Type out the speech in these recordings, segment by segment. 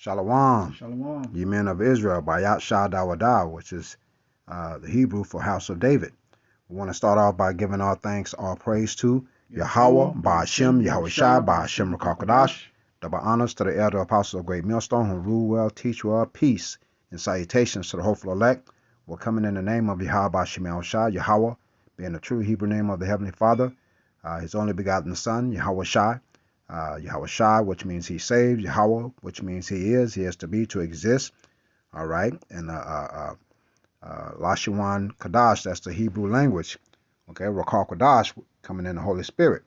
Shalom, Shalom. ye men of Israel, Bayat Shah Dawadah, which is the Hebrew for house of David. We want to start off by giving all thanks, all praise to Yahweh, Ba'ashem, Yahweh Shai, Ba'ashem Rakakadash. Double honors to the elder apostles of Great Millstone who rule well, teach well, peace, and salutations to the hopeful elect. We're coming in the name of Yahweh Ba'ashem Shai, Yahweh, being the true Hebrew name of the Heavenly Father, his only begotten Son, Yahweh Shai. Yahweh Shai, which means he saves, Yahweh, which means he is to be, to exist. All right. And Lashawan Kadash, that's the Hebrew language. Okay. Rakal Kadash, coming in the Holy Spirit.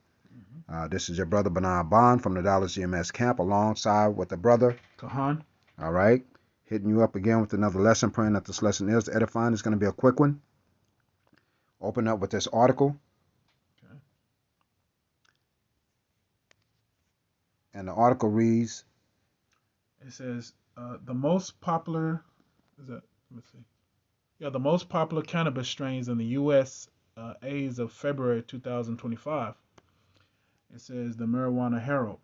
This is your brother Bernard Bond from the Dallas GMS camp, alongside with the brother Kahan. All right. Hitting you up again with another lesson, praying that this lesson is edifying. It's going to be a quick one. Open up with this article. Okay. And the article reads, It says the most popular let's see. Yeah, the most popular cannabis strains in the U.S. As of February 2025. It says the Marijuana Herald.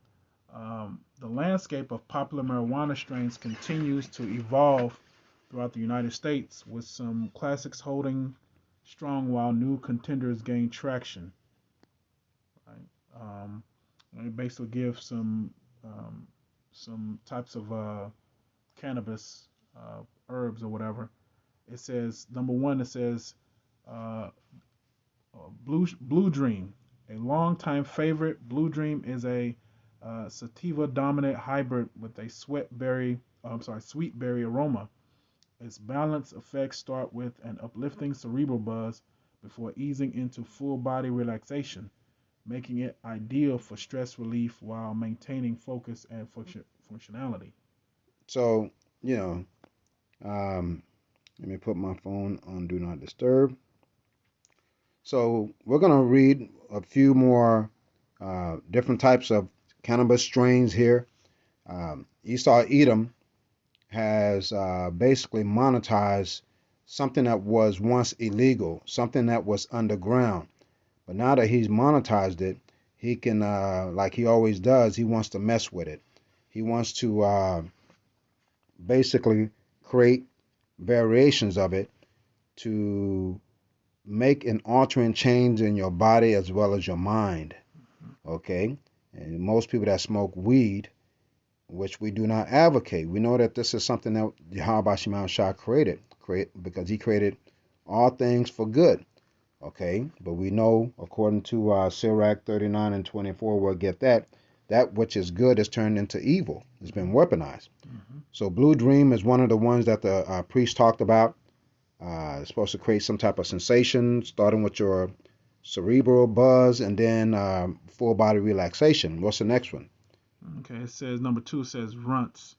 The landscape of popular marijuana strains continues to evolve throughout the United States, with some classics holding strong while new contenders gain traction. Right? It basically gives some types of cannabis herbs or whatever. It says number one. It says uh, Blue Dream, a longtime favorite. Blue Dream is a sativa dominant hybrid with a sweet berry aroma. Its balanced effects start with an uplifting cerebral buzz before easing into full body relaxation, making it ideal for stress relief while maintaining focus and functionality. so, you know, let me put my phone on Do Not Disturb. So we're going to read a few more different types of cannabis strains here. Esau Edom has basically monetized something that was once illegal, something that was underground. But now that he's monetized it, he can, like he always does, he wants to mess with it. He wants to basically create variations of it to make an altering change in your body as well as your mind. Okay? And most people that smoke weed, which we do not advocate, we know that this is something that Yahweh Shema Shah created because he created all things for good. Okay? But we know, according to Sirach 39 and 24, we'll get that which is good is turned into evil. It's been weaponized. Mm-hmm. So Blue Dream is one of the ones that the priest talked about. It's supposed to create some type of sensation, starting with your cerebral buzz and then full body relaxation. What's the next one? Okay, it says number two says runts.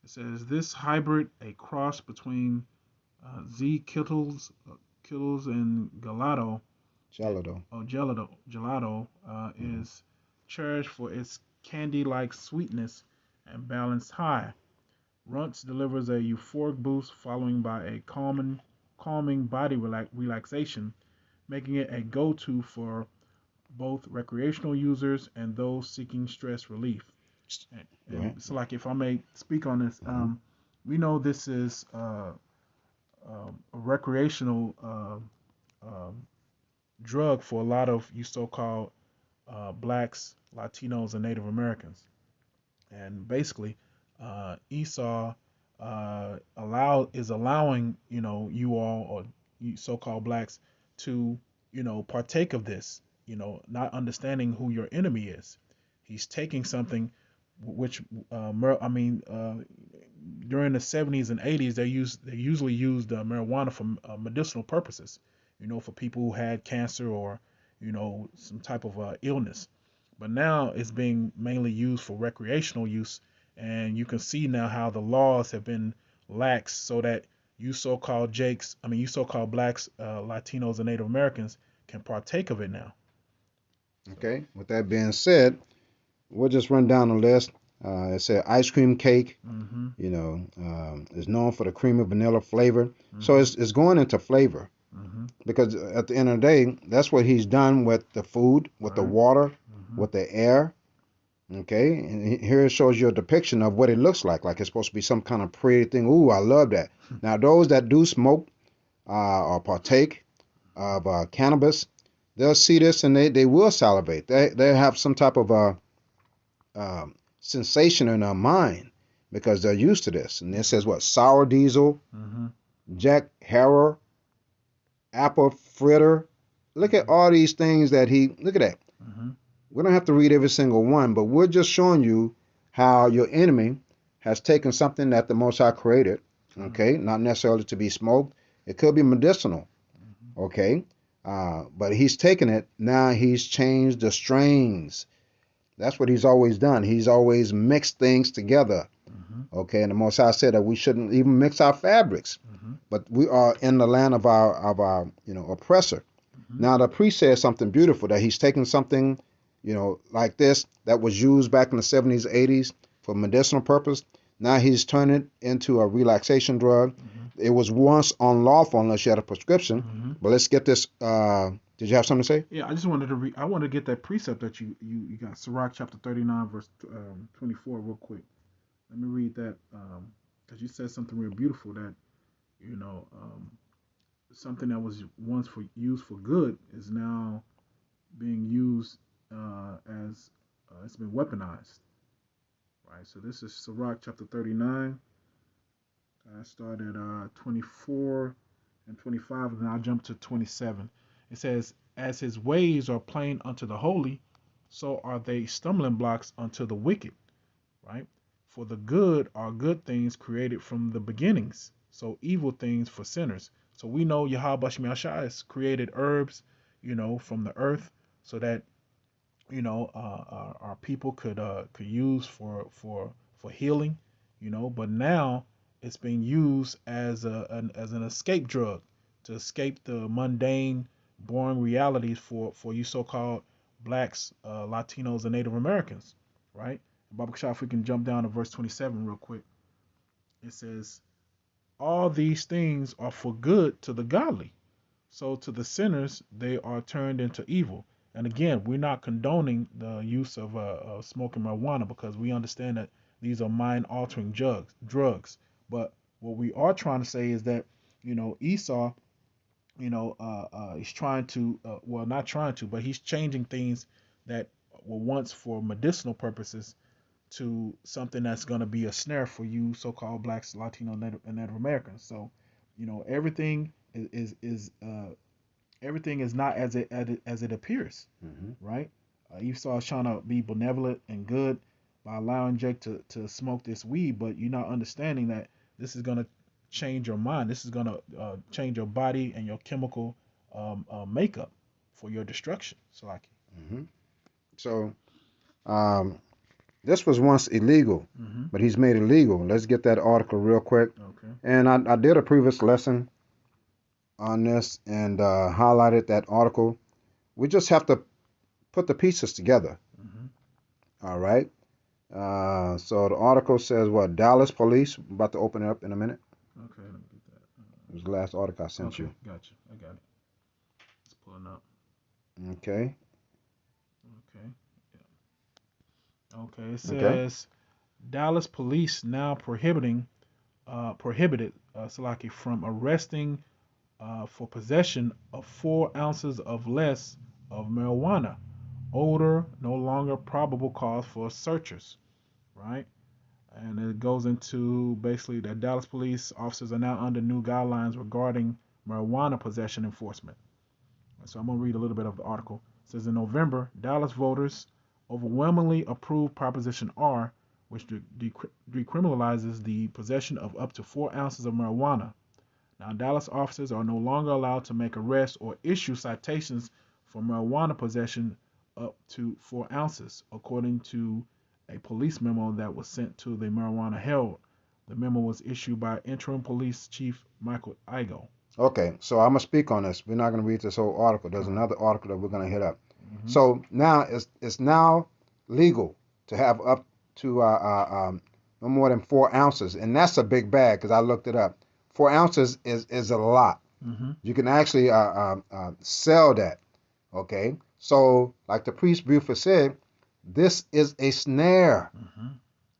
It says this hybrid, a cross between Z Kittles and Gelato. Gelato is cherished for its candy-like sweetness and balanced high. Runts delivers a euphoric boost following by a calming body relaxation, making it a go-to for both recreational users and those seeking stress relief. And so, like, if I may speak on this, Mm-hmm. we know this is a recreational drug for a lot of you so-called blacks, Latinos, and Native Americans. And basically, Esau is allowing you all or you so-called blacks to partake of this. Not understanding who your enemy is. He's taking something which during the 70s and 80s they usually used marijuana for medicinal purposes. For people who had cancer or some type of illness. But now it's being mainly used for recreational use, and you can see now how the laws have been lax so that you so-called blacks, Latinos, and Native Americans can partake of it now. So. Okay. With that being said, we'll just run down the list. It said ice cream cake. Mm-hmm. Is known for the creamy vanilla flavor. So Mm-hmm. it's going into flavor Mm-hmm. because at the end of the day, that's what he's done with the food, with the Right. water, Mm-hmm. with the air. Okay, and here it shows you a depiction of what it looks like. Like it's supposed to be some kind of pretty thing. Ooh, I love that. Now, those that do smoke or partake of cannabis, they'll see this and they will salivate. They have some type of sensation in their mind because they're used to this. And it says what? Sour diesel, Mm-hmm. Jack Harrow, apple fritter. Look at all these things that look at that. Mm-hmm. We don't have to read every single one, but we're just showing you how your enemy has taken something that the Most High created, okay, not necessarily to be smoked. It could be medicinal, Mm-hmm. okay, but he's taken it. Now he's changed the strains. That's what he's always done. He's always mixed things together, Mm-hmm. okay. And the Most High said that we shouldn't even mix our fabrics, Mm-hmm. but we are in the land of our oppressor. Mm-hmm. Now the priest says something beautiful that he's taken something, like this that was used back in the 70s, 80s for medicinal purpose. Now he's turned it into a relaxation drug. Mm-hmm. It was once unlawful unless you had a prescription. Mm-hmm. But let's get this. Did you have something to say? Yeah, I just wanted to read. I wanted to get that precept that you got, Sirach chapter 39 verse 24, real quick. Let me read that because you said something real beautiful that you know something that was once for used for good is now being used as it's been weaponized. Right. So this is Sirach chapter 39. I start at 24 and 25, and then I'll jump to 27. It says, "As his ways are plain unto the holy, so are they stumbling blocks unto the wicked." Right? For the good are good things created from the beginnings, so evil things for sinners. So we know Yahweh Shem Yahshua has created herbs, from the earth, so that our people could use for healing, but now it's being used as an escape drug to escape the mundane, boring realities for you so-called blacks, Latinos, and Native Americans, right? Baba Kashaf, if we can jump down to verse 27 real quick. It says, "All these things are for good to the godly, so to the sinners they are turned into evil." And again, we're not condoning the use of smoking marijuana because we understand that these are mind-altering drugs. But what we are trying to say is that Esau, he's trying to, well, not trying to, but he's changing things that were once for medicinal purposes to something that's going to be a snare for you, so-called blacks, Latino, and Native Americans. So, everything is everything is not as it appears, Mm-hmm. right? Esau is trying to be benevolent and good by allowing Jake to smoke this weed, but you're not understanding that this is going to change your mind. This is going to change your body and your chemical makeup for your destruction. So, like, Mm-hmm. So um, this was once illegal, mm-hmm. but he's made it legal. Let's get that article real quick. Okay. And I did a previous lesson on this and highlighted that article. We just have to put the pieces together. Mm-hmm. All right. So the article says what? Dallas police. I'm about to open it up in a minute. Okay, let me get that. It was the last article I sent Okay, you. gotcha. I got it. It's pulling up. Okay. Okay. Yeah. Okay. It Okay. says Dallas police now prohibited Salaki from arresting for possession of 4 ounces of less of marijuana. Odor no longer probable cause for searchers. Right. And it goes into basically that Dallas police officers are now under new guidelines regarding marijuana possession enforcement. So I'm going to read a little bit of the article. It says in November, Dallas voters overwhelmingly approved Proposition R, which decriminalizes the possession of up to 4 ounces of marijuana. Now, Dallas officers are no longer allowed to make arrests or issue citations for marijuana possession up to 4 ounces, according to a police memo that was sent to the Marijuana Herald. The memo was issued by Interim Police Chief Michael Igo. Okay. So I'm gonna speak on this. We're not gonna read this whole article. There's All right. another article that we're gonna hit up. Mm-hmm. So now it's now legal to have up to no more than 4 ounces, and that's a big bag because I looked it up. 4 ounces is a lot. Mm-hmm. You can actually sell that. Okay. So like the priest Buford said, This is a snare. Mm-hmm.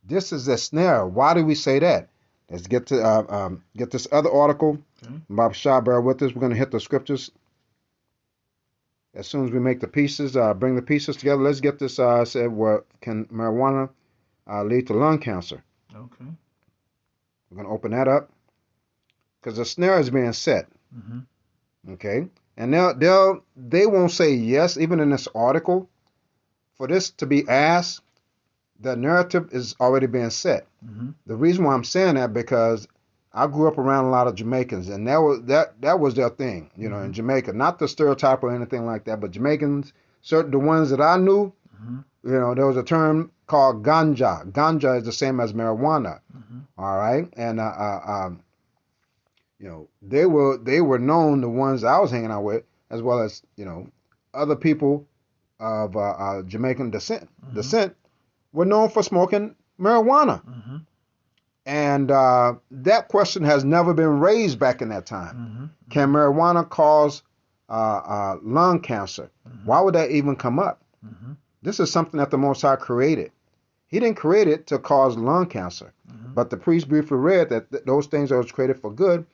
This is a snare. Why do we say that? Let's get to get this other article. Okay. Bob Shaw, bear with us. We're going to hit the scriptures as soon as we make the pieces. Bring the pieces together. Let's get this. Said, what can marijuana lead to lung cancer? Okay. We're going to open that up because the snare is being set. Mm-hmm. Okay, and they won't say yes even in this article. For this to be asked, the narrative is already being set. Mm-hmm. The reason why I'm saying that because I grew up around a lot of Jamaicans, and that was their thing, you know, in Jamaica. Not the stereotype or anything like that, but Jamaicans, certain the ones that I knew, Mm-hmm. you know, there was a term called ganja. Ganja is the same as marijuana. Mm-hmm. All right, and you know, they were known, the ones I was hanging out with, as well as, you know, other people of Jamaican descent were known for smoking marijuana. Mm-hmm. And that question has never been raised back in that time. Mm-hmm. Can marijuana cause lung cancer? Mm-hmm. Why would that even come up? Mm-hmm. This is something that the Most High created. He didn't create it to cause lung cancer. Mm-hmm. But the priest briefly read that those things that was created for good,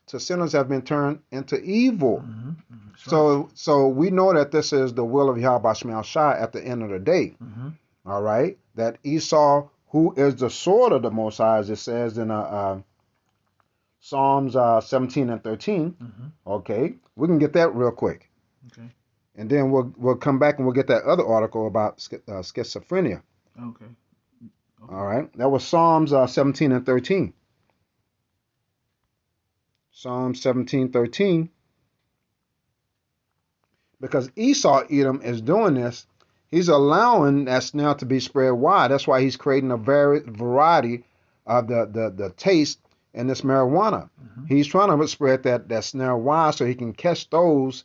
to sinners have been turned into evil. Mm-hmm. Mm-hmm. So we know that this is the will of Yahweh Shemel Shai at the end of the day. Mm-hmm. All right, that Esau, who is the sword of the Most High, as it says in Psalms 17 and 13. Mm-hmm. Okay, we can get that real quick. Okay. And then we'll come back and we'll get that other article about schizophrenia. Okay. All right, that was Psalms 17 and 13. Psalm 17:13. Because Esau Edom is doing this, he's allowing that snare to be spread wide. That's why he's creating a variety of the taste in this marijuana. Mm-hmm. He's trying to spread that snare wide so he can catch those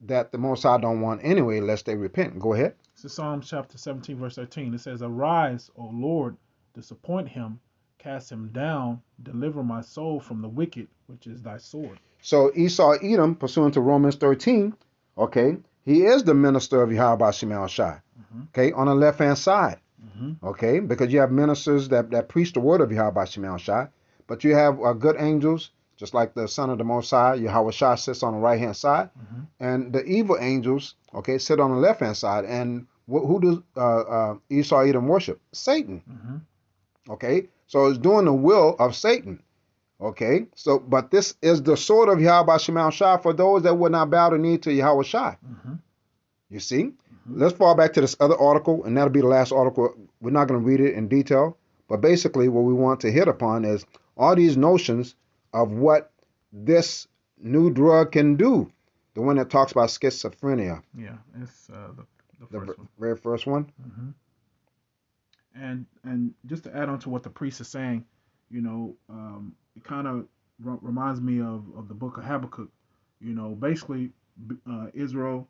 that the Most High don't want anyway, lest they repent. Go ahead. This is Psalms chapter 17, verse 13. It says, "Arise, O Lord, disappoint him, cast him down, deliver my soul from the wicked, which is thy sword." So Esau Edom, pursuant to Romans 13, okay, he is the minister of Yahweh Shemel Shai. Mm-hmm. Okay, on the left hand side. Mm-hmm. Okay, because you have ministers that preach the word of Yahweh Shemel Shai, but you have good angels, just like the Son of the Most High, Yahweh Shai sits on the right hand side, Mm-hmm. and the evil angels, okay, sit on the left hand side. And who does Esau Edom worship? Satan. Mm-hmm. Okay, so it's doing the will of Satan. Okay, so but this is the sword of Yahweh Shemel Shai for those that would not bow the knee to Yahweh Shai. Mm-hmm. You see? Mm-hmm. Let's fall back to this other article, and that'll be the last article. We're not going to read it in detail, but basically what we want to hit upon is all these notions of what this new drug can do. The one that talks about schizophrenia. Yeah, it's the The first one. very first one. Mm-hmm. And just to add on to what the priest is saying, you know, it kind of reminds me of the book of Habakkuk. You know, basically, Israel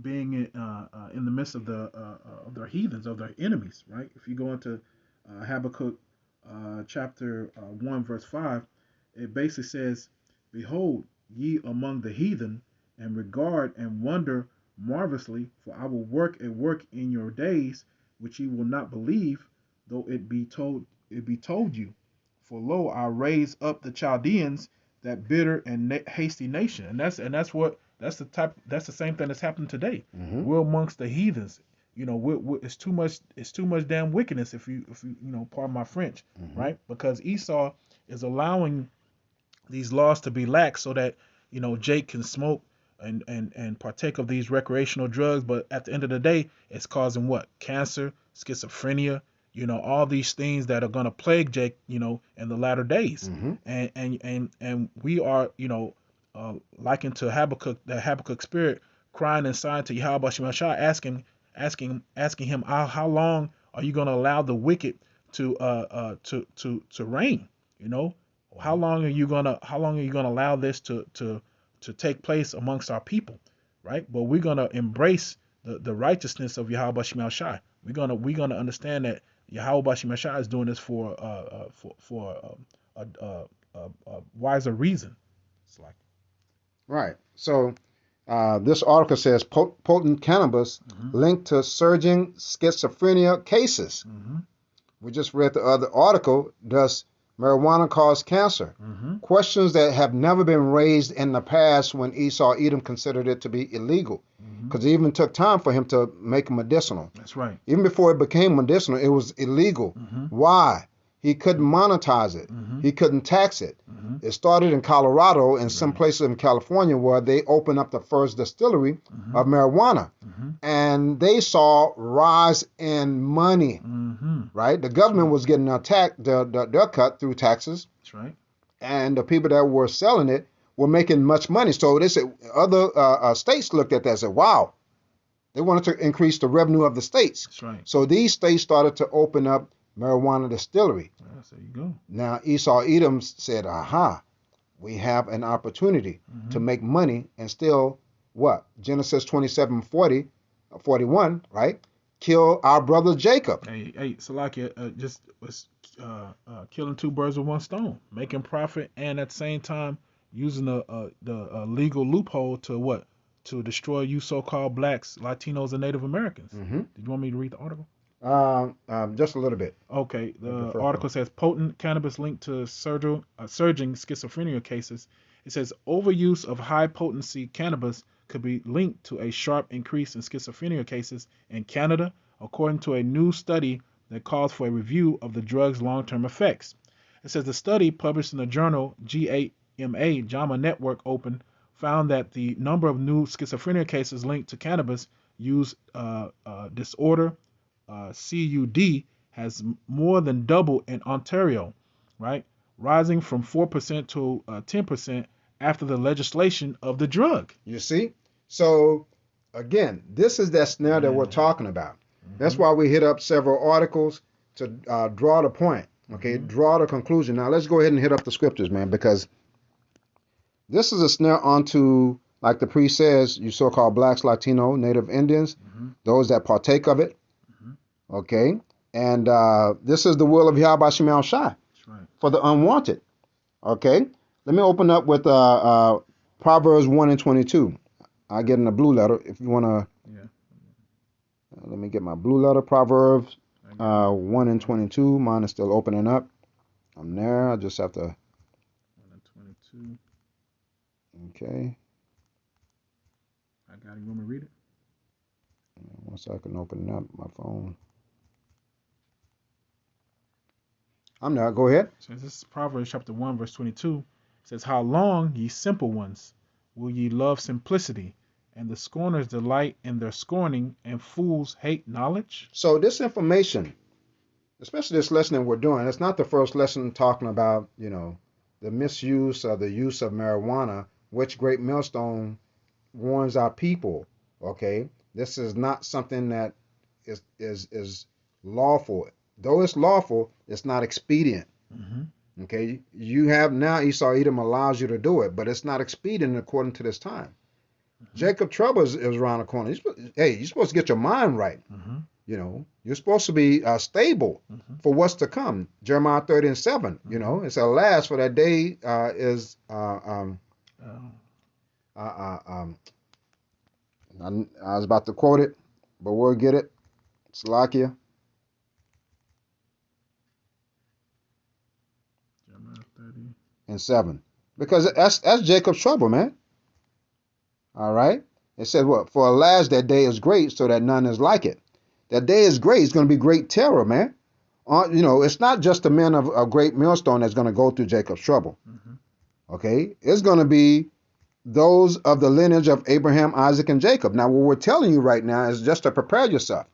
being in the midst of of their heathens, of their enemies, right? If you go into Habakkuk chapter 1, verse 5, it basically says, "Behold, ye among the heathen, and regard and wonder marvelously, for I will work a work in your days, which ye will not believe, though it be told you. For lo, I raise up the Chaldeans, that bitter and hasty nation." And that's the same thing that's happening today. Mm-hmm. We're amongst the heathens. You know, it's too much damn wickedness, if you pardon my French, Mm-hmm. right? Because Esau is allowing these laws to be lax so that, you know, Jake can smoke and partake of these recreational drugs, but at the end of the day, it's causing what? Cancer, schizophrenia, you know, all these things that are going to plague Jake, you know, in the latter days. Mm-hmm. And we are, you know, likened to Habakkuk, the Habakkuk spirit crying inside to Yahweh Shemel Shai, asking him, how long are you going to allow the wicked to reign? You know, how long are you gonna allow this to take place amongst our people, right? But we're gonna embrace the righteousness of Yahweh Shemel Shai. We're gonna understand that Yahweh Shemel Shai is doing this for a wiser reason. It's like, Right. So This article says potent cannabis Mm-hmm. linked to surging schizophrenia cases. Mm-hmm. We just read the other article. Does marijuana cause cancer? Mm-hmm. Questions that have never been raised in the past when Esau Edom considered it to be illegal. Mm-hmm. Because it even took time for him to make it medicinal. That's right. Even before it became medicinal, it was illegal. Mm-hmm. Why? He couldn't monetize it. Mm-hmm. He couldn't tax it. Mm-hmm. It started in Colorado and some Right. places in California where they opened up the first distillery Mm-hmm. of marijuana. Mm-hmm. And they saw rise in money, Mm-hmm. right? The government right. was getting their cut through taxes, That's right. and the people that were selling it were making much money. So they said other states looked at that and said, wow, they wanted to increase the revenue of the states. That's right. So these states started to open up marijuana distillery. Yes, there you go. Now Esau Edom said, aha, we have an opportunity Mm-hmm. to make money and still what? Genesis 27:41, right? Kill our brother Jacob. Hey, Salakia, just was killing two birds with one stone, making profit, and at the same time using the legal loophole to what? To destroy you so-called blacks, Latinos, and Native Americans. Mm-hmm. Did you want me to read the article? Just a little bit. Okay, The the first article says potent cannabis linked to surging schizophrenia cases. It says overuse of high potency cannabis could be linked to a sharp increase in schizophrenia cases in Canada, according to a new study that calls for a review of the drug's long term effects. It says the study, published in the journal GAMA JAMA Network Open, found that the number of new schizophrenia cases linked to cannabis use disorder CUD has more than doubled in Ontario, right? Rising from 4% to 10% after the legislation of the drug. You see? So again, this is that snare that we're talking about. That's why we hit up several articles to draw the point. Okay, draw the conclusion. Now let's go ahead and hit up the scriptures, man, because this is a snare onto, like the priest says, you so-called blacks, Latino, Native Indians, those that partake of it. Okay, and this is the will of Yahweh Shem Al Shai That's right. for the unwanted. Okay, let me open up with Proverbs 1:22. I get in the blue letter if you want to. Yeah. Let me get my blue letter. Proverbs 1:22. Mine is still opening up. I'm there. I just have to. 1 and 22. Okay. I got it. You want me to read it? Once I can open it up, my phone. I'm there. Go ahead. So this is Proverbs chapter 1, verse 22. It says, how long, ye simple ones, will ye love simplicity, and the scorners delight in their scorning, and fools hate knowledge? So this information, especially this lesson that we're doing, it's not the first lesson talking about, the misuse or the use of marijuana, which Great Millstone warns our people. Okay, this is not something that is lawful. Though it's lawful, it's not expedient. Mm-hmm. Okay, you have now Esau Edom allows you to do it, but it's not expedient according to this time. Jacob trouble is around the corner. You're supposed to get your mind right. Mm-hmm. You're supposed to be stable for what's to come. Jeremiah 30:7. It's alas for that day is. I was about to quote it, but we'll get it. Salakia. Jeremiah 30. And 7. Because that's Jacob's trouble, man. All right. It says what? For alas, that day is great, so that none is like it. That day is great. It's going to be great terror, man. It's not just the men of Great Millstone that's going to go through Jacob's trouble. Okay? It's going to be those of the lineage of Abraham, Isaac, and Jacob. Now, what we're telling you right now is just to prepare yourself.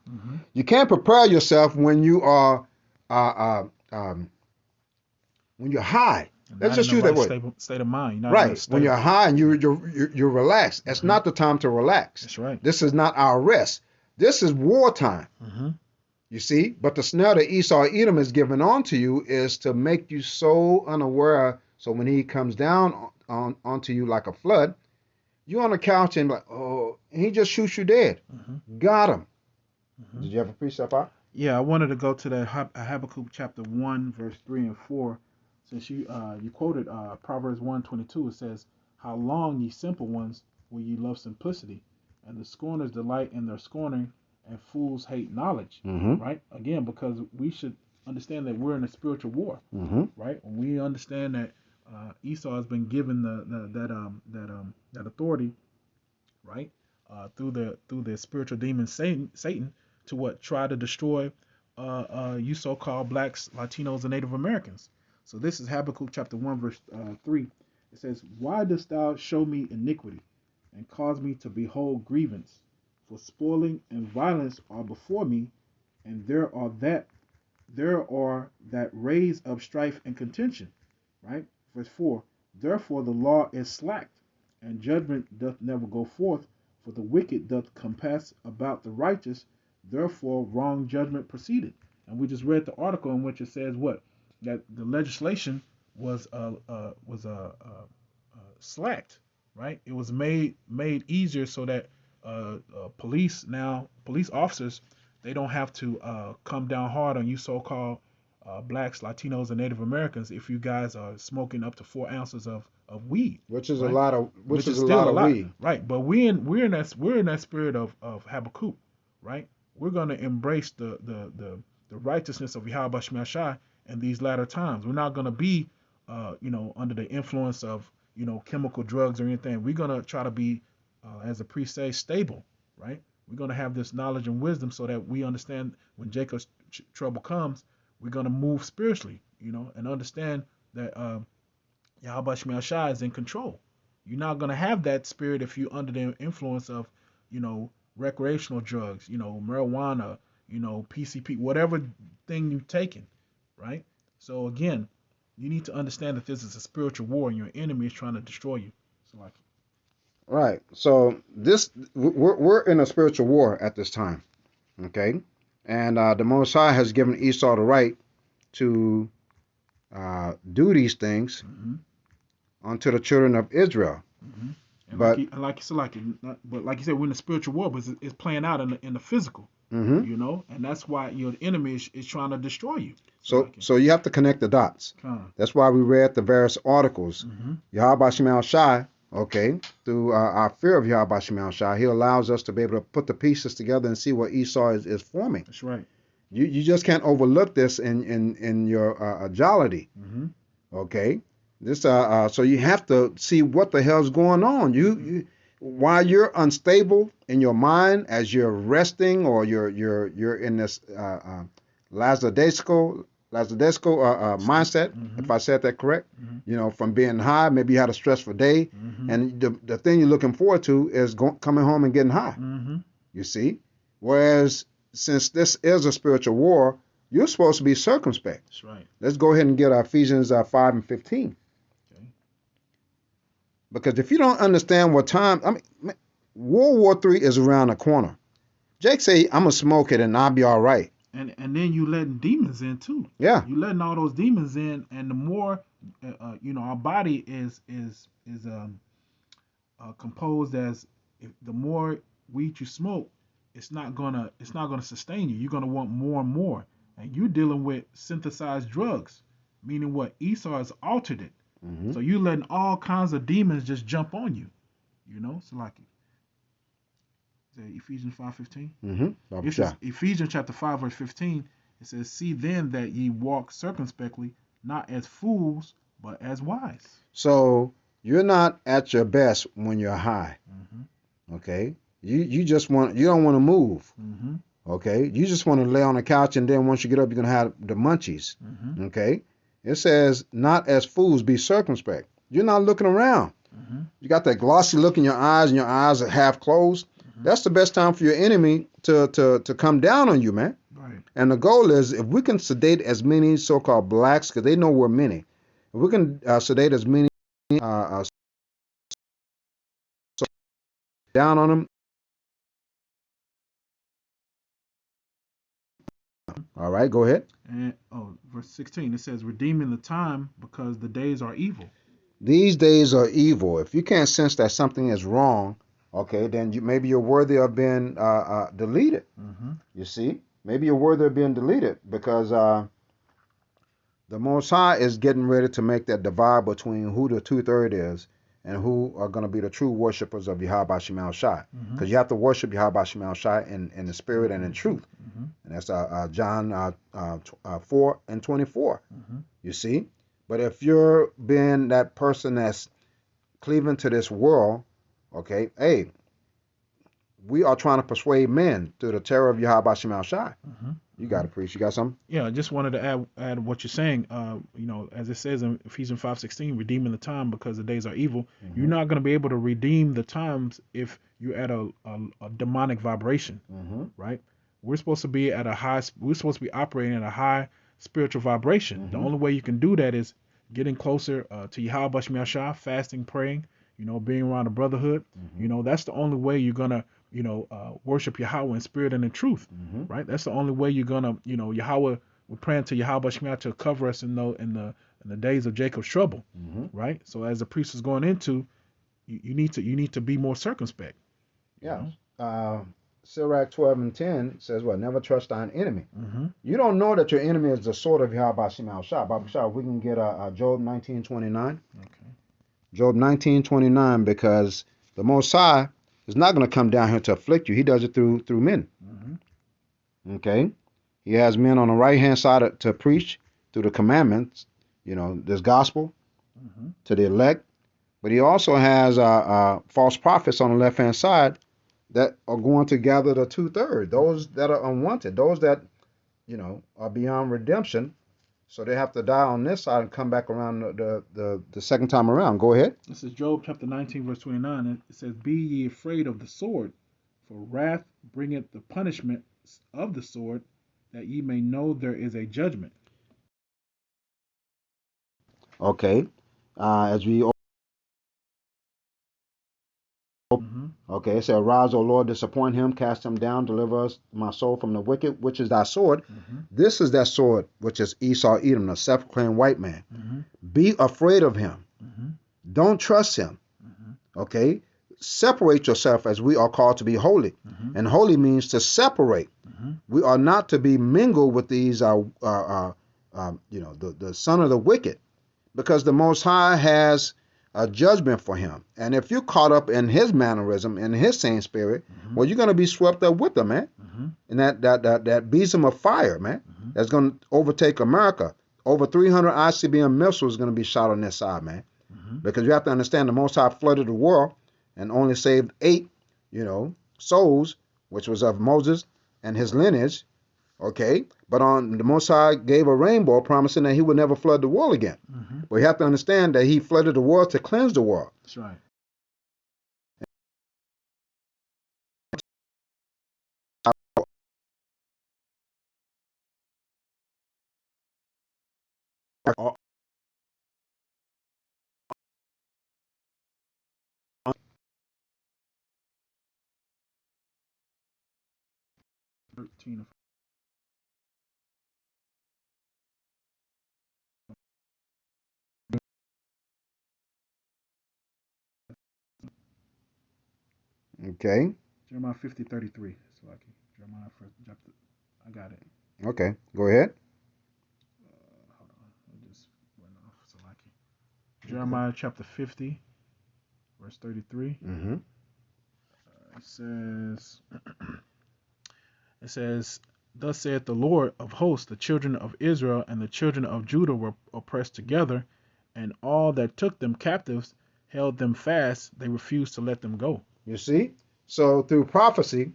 You can't prepare yourself when you are when you're high. Let's just use that word. State of mind. Right. When you're high and you're relaxed. That's not the time to relax. That's right. This is not our rest. This is wartime. You see? But the snare that Esau Edom is giving on to you is to make you so unaware. So when he comes down onto you like a flood, you're on the couch and like, oh, he just shoots you dead. Got him. Did you have a precept out? Yeah, I wanted to go to that Habakkuk chapter 1, verse 3 and 4. Since you quoted Proverbs 1:22, it says, how long, ye simple ones, will ye love simplicity, and the scorners delight in their scorning, and fools hate knowledge. Mm-hmm. Right? Again, because we should understand that we're in a spiritual war. Mm-hmm. Right? When we understand that Esau has been given that authority, right? Through the spiritual demon Satan to what try to destroy you so-called blacks, Latinos, and Native Americans. So this is Habakkuk chapter 1 verse 3. It says, "Why dost thou show me iniquity, and cause me to behold grievance? For spoiling and violence are before me, and there are that raise up strife and contention." Right? Verse 4. "Therefore the law is slacked, and judgment doth never go forth, for the wicked doth compass about the righteous, therefore wrong judgment proceeded." And we just read the article in which it says what? That the legislation was slacked, right? It was made easier so that police officers, they don't have to come down hard on you so-called blacks, Latinos, and Native Americans if you guys are smoking up to 4 ounces of weed, Which is right? a lot of Which is a still lot a of lot, weed. right? But we're in that spirit of Habakkuk, right? We're gonna embrace the righteousness of Yahweh Shema Shai in these latter times. We're not gonna be under the influence of chemical drugs or anything. We're gonna try to be as the priest says, stable, right? We're gonna have this knowledge and wisdom so that we understand when Jacob's trouble comes, we're gonna move spiritually, and understand that Yahweh Shema Shai is in control. You're not gonna have that spirit if you're under the influence of, recreational drugs, marijuana, PCP, whatever thing you're taking, right? So again, you need to understand that this is a spiritual war and your enemy is trying to destroy you. So like, Right. So we're in a spiritual war at this time. Okay. And the Most High has given Esau the right to do these things mm-hmm, unto the children of Israel. mm-hmm. And But like you said, we're in a spiritual war, but it's playing out in the physical, mm-hmm. and that's why your enemy is trying to destroy you. So you have to connect the dots. That's why we read the various articles. Mm-hmm. Yahweh Shema Shai, okay, through our fear of Yahweh Shema Shai, he allows us to be able to put the pieces together and see what Esau is forming. That's right. You just can't overlook this in your agility. Mm-hmm. Okay. This so you have to see what the hell's going on. You while you're unstable in your mind as you're resting or you're in this lackadaisical mindset, mm-hmm. if I said that correct. Mm-hmm. From being high, maybe you had a stressful day, mm-hmm. and the thing you're looking forward to is coming home and getting high. Mm-hmm. You see, whereas since this is a spiritual war, you're supposed to be circumspect. That's right. Let's go ahead and get Ephesians 5 and 15. Okay. Because if you don't understand what time, World War III is around the corner. Jake say, I'm going to smoke it and I'll be all right. And then you letting demons in too. Yeah. You letting all those demons in, and the more, our body is composed as the more weed you smoke, it's not gonna sustain you. You're gonna want more and more, and you're dealing with synthesized drugs, meaning what Esau has altered it. Mm-hmm. So you letting all kinds of demons just jump on you. So like Ephesians 5:15. Mm-hmm. It says Ephesians chapter 5 verse 15. It says, "See then that ye walk circumspectly, not as fools, but as wise." So you're not at your best when you're high. Mm-hmm. Okay. You don't want to move. Mm-hmm. Okay. You just want to lay on the couch, and then once you get up, you're gonna have the munchies. Mm-hmm. Okay. It says, "Not as fools, be circumspect." You're not looking around. Mm-hmm. You got that glossy look in your eyes, and your eyes are half closed. Mm-hmm. That's the best time for your enemy to come down on you, man. Right. And the goal is, if we can sedate as many so-called blacks, because they know we're many, if we can sedate as many down on them. All right, go ahead. And verse 16, it says, "Redeeming the time, because the days are evil." These days are evil. If you can't sense that something is wrong, okay, then maybe you're worthy of being deleted. Mm-hmm. You see, maybe you're worthy of being deleted because the Most High is getting ready to make that divide between who the 2/3 is and who are going to be the true worshipers of Yahweh Shemel Shai. Mm-hmm. Because you have to worship Yahweh Shemel Shai in the spirit and in truth. Mm-hmm. And that's John 4 and 24. Mm-hmm. You see? But if you're being that person that's cleaving to this world, okay, hey, we are trying to persuade men through the terror of Yahweh Shemel Shai. Mm-hmm. You got to preach. You got something? Yeah, I just wanted to add what you're saying. As it says in Ephesians 5:16, redeeming the time because the days are evil. Mm-hmm. You're not going to be able to redeem the times if you're at a demonic vibration, Mm-hmm. right? We're supposed to be at a high. We're supposed to be operating at a high spiritual vibration. Mm-hmm. The only way you can do that is getting closer to Yahweh Shemel Shai, fasting, praying. Being around the brotherhood. Mm-hmm. That's the only way you're gonna worship Yahweh in spirit and in truth, Mm-hmm. right? That's the only way you're gonna, Yahweh. We're praying to Yahweh Shemel to cover us in the days of Jacob's trouble, Mm-hmm. right? So as the priest is going into, you need to be more circumspect. Yeah. Sirach 12 and 10 says what? Never trust thine enemy. Mm-hmm. You don't know that your enemy is the sword of Yahweh Shemel Shai. Baba Shah, we can get Job 19:29. Okay. Job 19:29, because the Most High is not going to come down here to afflict you. He does it through men. Mm-hmm. Okay? He has men on the right-hand side to preach through the commandments, this gospel Mm-hmm. to the elect. But he also has false prophets on the left-hand side that are going to gather the 2/3, those that are unwanted, those that, are beyond redemption. So they have to die on this side and come back around the second time around. Go ahead. This is Job chapter 19, verse 29. It says, "Be ye afraid of the sword, for wrath bringeth the punishment of the sword, that ye may know there is a judgment." Okay. As we Mm-hmm. Okay, it said, "Arise, O Lord, disappoint him, cast him down, deliver us, my soul, from the wicked, which is thy sword." Mm-hmm. This is that sword, which is Esau Edom, the self-proclaimed white man. Mm-hmm. Be afraid of him. Mm-hmm. Don't trust him. Mm-hmm. Okay? Separate yourself, as we are called to be holy. Mm-hmm. And holy means to separate. Mm-hmm. We are not to be mingled with these, the son of the wicked, because the Most High has a judgment for him. And if you're caught up in his mannerism, in his same spirit, Mm-hmm. well, you're going to be swept up with him, man. Mm-hmm. And that besom of fire, man, Mm-hmm. that's going to overtake America. Over 300 ICBM missiles going to be shot on this side, man. Mm-hmm. Because you have to understand, the Most High flooded the world and only saved 8, souls, which was of Moses and his lineage. Okay, but on the Most High gave a rainbow, promising that he would never flood the world again. Mm-hmm. But you have to understand that he flooded the world to cleanse the world. That's right. Uh, 13. Okay, Jeremiah 50:33. So Jeremiah first chapter. I got it. okay, go ahead. Hold on. I just went off. So Jeremiah chapter 50, verse 33. Mm-hmm. It says, it says, "Thus saith the Lord of hosts, the children of Israel and the children of Judah were oppressed together, and all that took them captives held them fast. They refused to let them go." You see? So through prophecy,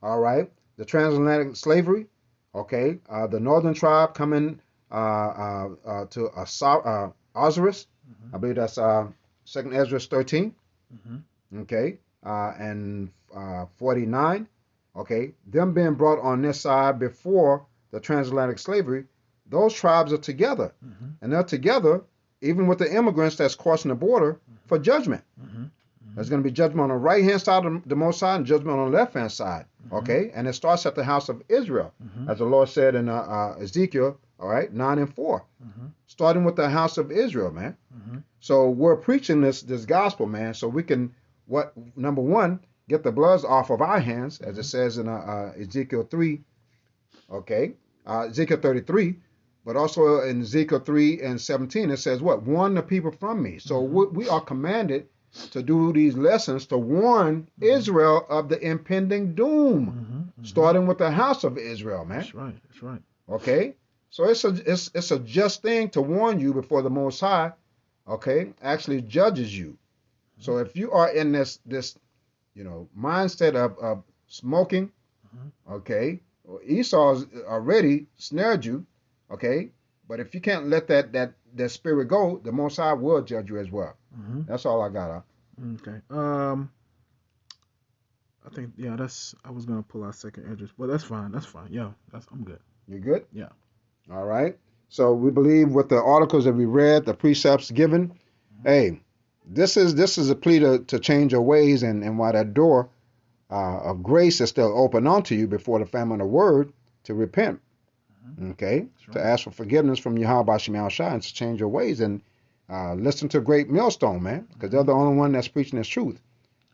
all right, the transatlantic slavery, okay, the northern tribe coming to Osiris, Mm-hmm. I believe that's 2nd Ezra 13, Mm-hmm. okay, and 49, okay, them being brought on this side before the transatlantic slavery, those tribes are together, Mm-hmm. and they're together even with the immigrants that's crossing the border for judgment. Mm-hmm. There's going to be judgment on the right-hand side of the Most High and judgment on the left-hand side, Mm-hmm. okay? And it starts at the house of Israel, Mm-hmm. as the Lord said in Ezekiel, all right, 9 and 4, Mm-hmm. starting with the house of Israel, man. Mm-hmm. So we're preaching this gospel, man, so we can, number one, get the bloods off of our hands, as it says in Ezekiel 3, okay, Ezekiel 33, but also in Ezekiel 3 and 17, it says what? Warn the people from me. So we are commanded to do these lessons to warn Israel of the impending doom, starting with the house of Israel, man. That's right. That's right. Okay, so it's a just thing to warn you before the Most High, okay, actually judges you. So if you are in this mindset of smoking, okay, well, Esau's already snared you, okay, but if you can't let that spirit go, the Most High will judge you as well. That's all I got. Okay. I think I was gonna pull out second Edges, but that's fine. That's fine. Yeah, I'm good. You good? Yeah. All right. So we believe with the articles that we read, the precepts given, hey, this is a plea to change your ways, and while that door of grace is still open unto you before the famine of word to repent. Okay, right. To ask for forgiveness from Yahweh Shem Shai and to change your ways and listen to Great Millstone, man, because they're the only one that's preaching this truth.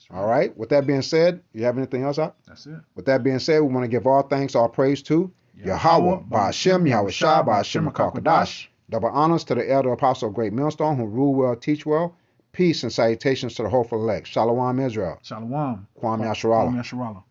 Right. All right. With that being said, you have anything else out? That's it. With that being said, we want to give all thanks, all praise to Yahweh, Ba'ashem, Yahweh Shai, Ba'ashem Kakadash. Double honors to the elder apostle of Great Millstone who rule well, teach well. Peace and salutations to the hopeful elect. Shalom, Israel. Shalom. Kwam Yasharallah. Kwam Yasharallah.